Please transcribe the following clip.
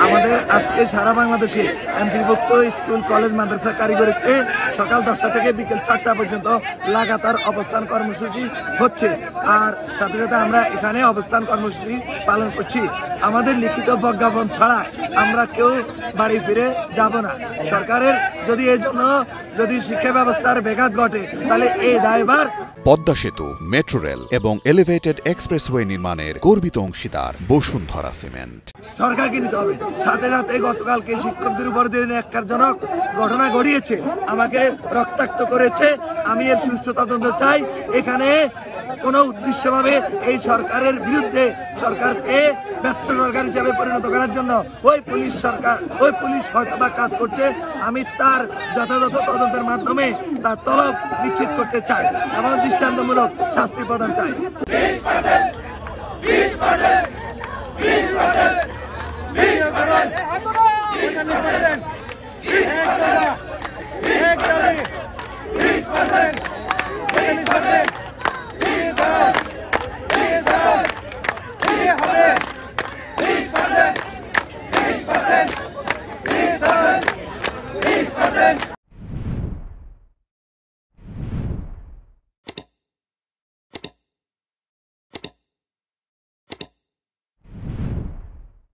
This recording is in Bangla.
আমাদের আজকে সারা বাংলাদেশে এমপিভুক্ত স্কুল কলেজ মাদ্রাসা কারিগরিতে সকাল 10টা থেকে বিকেল 4টা পর্যন্ত লাগাতার অবস্থান কর্মসূচি হচ্ছে। আর সাথে সাথে আমরা এখানে অবস্থান কর্মসূচি পালন করছি। আমাদের লিখিত প্রজ্ঞাপন ছাড়া আমরা কেউ বাড়ি ফিরে যাব না। সরকারের যদি এর জন্য শিক্ষা ব্যবস্থার ব্যাঘাত ঘটে তাহলে এই দায়ভার পদ্মা সেতু, মেট্রো রেল এবং এলিভেটেড এক্সপ্রেসওয়ে নির্মাণের গর্বিত অংশীদার বসুন্ধরা সিমেন্ট। সরকারকে নিতে হবে। সাথে সাথে গতকালকে শিক্ষকদের উপর যে ন্যাক্কারজনক ঘটনা ঘটিয়েছে, আমাকে রক্তাক্ত করেছে, আমি এর সুষ্ঠু তদন্ত চাই। এখানে কোনো উদ্দেশ্যভাবে এই সরকারের বিরুদ্ধে সরকারকে ব্যর্থ সরকার হিসেবে পরিণত করার জন্য ওই পুলিশ হয়তো বা কাজ করছে। আমি তার যথাযথ তদন্তের মাধ্যমে তার তলব নিশ্চিত করতে চাই এবং দৃষ্টান্তমূলক শাস্তি প্রদান চাই।